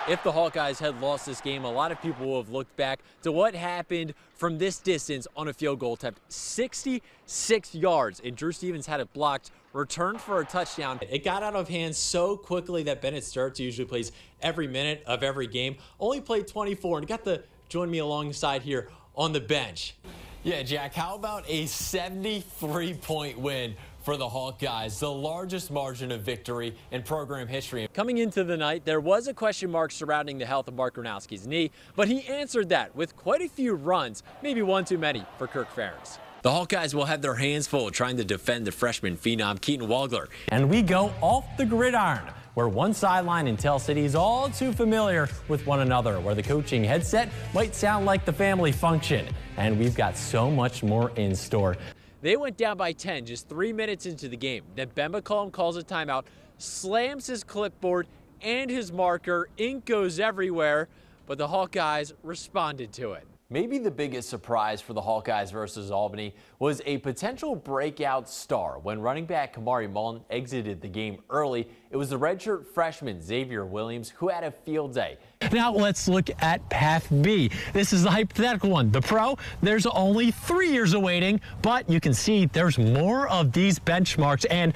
If the Hawkeyes had lost this game, a lot of people will have looked back to what happened from this distance on a field goal attempt. 66 yards, and Drew Stevens had it blocked, returned for a touchdown. It got out of hand so quickly that Bennett Sturts, who usually plays every minute of every game, only played 24 and got to join me alongside here on the bench. Yeah, Jack, how about a 73-point win for the Hawkeyes, the largest margin of victory in program history? Coming into the night, there was a question mark surrounding the health of Mark Gronowski's knee, but he answered that with quite a few runs, maybe one too many for Kirk Ferentz. The Hawkeyes will have their hands full trying to defend the freshman phenom Keaton Wagler. And we go off the gridiron, where one sideline in Tell City is all too familiar with one another, where the coaching headset might sound like the family function. And we've got so much more in store. They went down by 10 just 3 minutes into the game. Then Ben McCollum calls a timeout, slams his clipboard and his marker. Ink goes everywhere, but the Hawkeyes responded to it. Maybe the biggest surprise for the Hawkeyes versus Albany was a potential breakout star. When running back Kamari Mullen exited the game early, it was the redshirt freshman Xavier Williams who had a field day. Now let's look at Path B. This is the hypothetical one. The pro, there's only 3 years awaiting, but you can see there's more of these benchmarks. And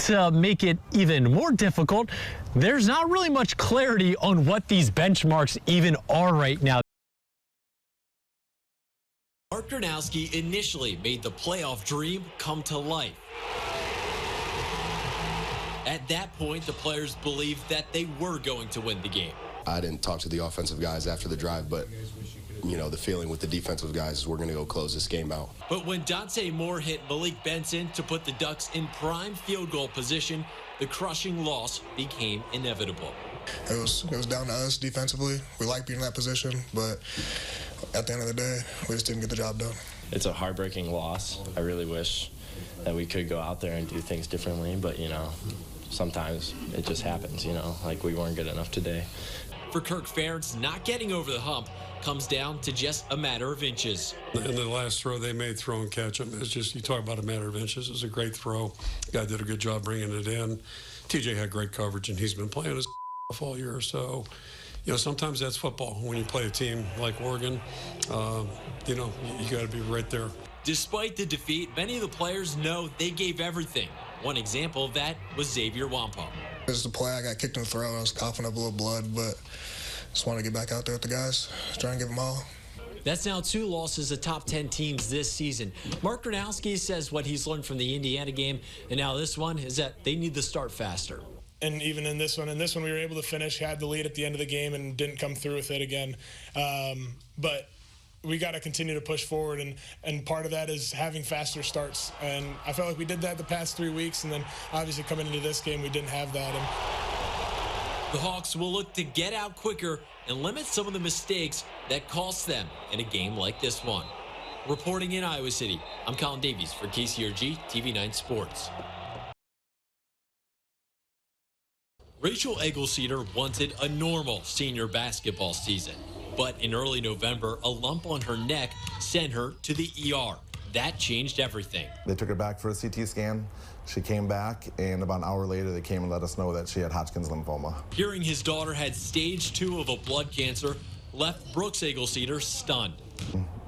to make it even more difficult, there's not really much clarity on what these benchmarks even are right now. Mark Gronowski initially made the playoff dream come to life. At that point, the players believed that they were going to win the game. I didn't talk to the offensive guys after the drive, but, you know, the feeling with the defensive guys is we're going to go close this game out. But when Dante Moore hit Malik Benson to put the Ducks in prime field goal position, the crushing loss became inevitable. It was down to us defensively. We like being in that position, but at the end of the day, we just didn't get the job done. It's a heartbreaking loss. I really wish that we could go out there and do things differently, but, you know, sometimes it just happens, you know, like we weren't good enough today. For Kirk Ferentz, not getting over the hump comes down to just a matter of inches. In the last throw they made, throw and catch him. It's just, you talk about a matter of inches. It was a great throw. Guy did a good job bringing it in. TJ had great coverage, and he's been playing his all year. So, you know, sometimes that's football. When you play a team like Oregon, you know, you got to be right there. Despite the defeat, many of the players know they gave everything. One example of that was Xavier Wampo. This is the play. I got kicked in the throat. I was coughing up a little blood, but just want to get back out there with the guys, try and give them all. That's now 2 losses to top 10 teams this season. Mark Gronowski says what he's learned from the Indiana game, and now this one, is that they need to start faster. And even in this one we were able to finish, had the lead at the end of the game and didn't come through with it again. But we got to continue to push forward, and part of that is having faster starts. And I felt like we did that the past 3 weeks, and then obviously coming into this game, we didn't have that. The Hawks will look to get out quicker and limit some of the mistakes that cost them in a game like this one. Reporting in Iowa City, I'm Collin Davies for KCRG TV9 Sports. Rachel Cedar wanted a normal senior basketball season, but in early November, a lump on her neck sent her to the ER. That changed everything. They took her back for a CT scan. She came back, and about an hour later, they came and let us know that she had Hodgkin's lymphoma. Hearing his daughter had stage 2 of a blood cancer left Brooks Cedar stunned.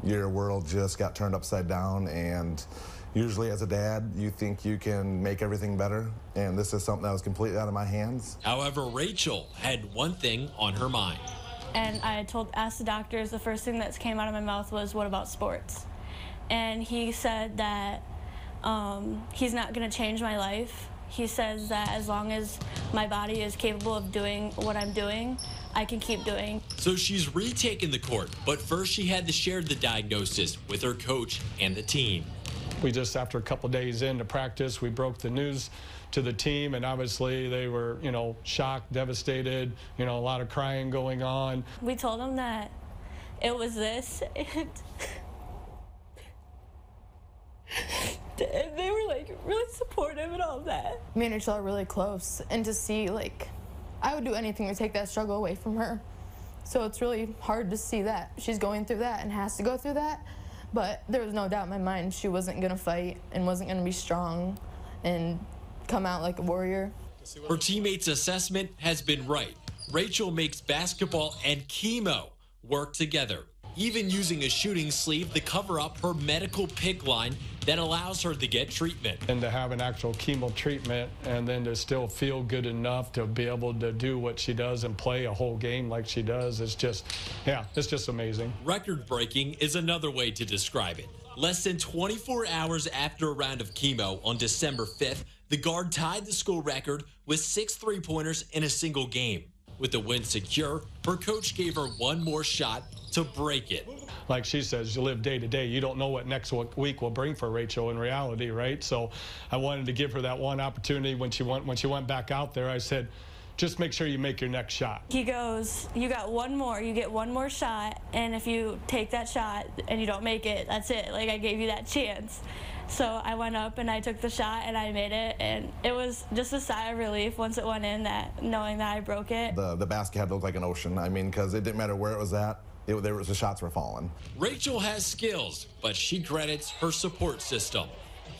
Your world just got turned upside down, and usually as a dad, you think you can make everything better, and this is something that was completely out of my hands. However, Rachel had one thing on her mind. And I asked the doctors, the first thing that came out of my mouth was, what about sports? And he said that he's not going to change my life. He says that as long as my body is capable of doing what I'm doing, I can keep doing. So she's retaken the court, but first she had to share the diagnosis with her coach and the team. We just, after a couple days into practice, we broke the news to the team, and obviously they were, you know, shocked, devastated, you know, a lot of crying going on. We told them that it was this, and they were like really supportive and all that. Me and Rachel are really close, and to see, like, I would do anything to take that struggle away from her. So it's really hard to see that she's going through that and has to go through that. But there was no doubt in my mind she wasn't going to fight and wasn't going to be strong and come out like a warrior. Her teammates' assessment has been right. Rachel makes basketball and chemo work together, even using a shooting sleeve to cover up her medical PICC line that allows her to get treatment. And to have an actual chemo treatment and then to still feel good enough to be able to do what she does and play a whole game like she does, it's just, yeah, it's just amazing. Record-breaking is another way to describe it. Less than 24 hours after a round of chemo on December 5th, the guard tied the school record with 6 three-pointers in a single game. With the win secure, her coach gave her one more shot to break it. Like she says, you live day to day. You don't know what next week will bring for Rachel in reality, right? So I wanted to give her that one opportunity. When she went back out there, I said, just make sure you make your next shot. He goes, you got one more, you get one more shot, and if you take that shot and you don't make it, that's it. Like, I gave you that chance. So I went up and I took the shot and I made it, and it was just a sigh of relief once it went in, that knowing that I broke it. The basket had looked like an ocean. I mean, because it didn't matter where it was at. The shots were falling. Rachel has skills, but she credits her support system.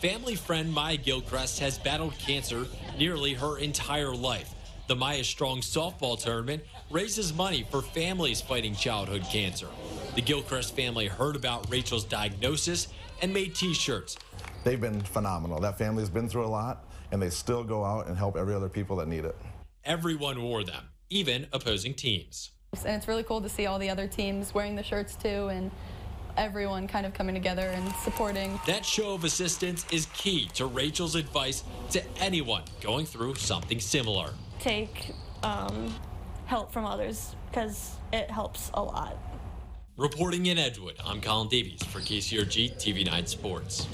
Family friend Maya Gilchrist has battled cancer nearly her entire life. The Maya Strong softball tournament raises money for families fighting childhood cancer. The Gilchrist family heard about Rachel's diagnosis and made T-shirts. They've been phenomenal. That family's been through a lot, and they still go out and help every other people that need it. Everyone wore them, even opposing teams. And it's really cool to see all the other teams wearing the shirts too, and everyone kind of coming together and supporting. That show of assistance is key to Rachel's advice to anyone going through something similar. Take help from others, because it helps a lot. Reporting in Edgewood, I'm Collin Davies for KCRG TV9 Sports.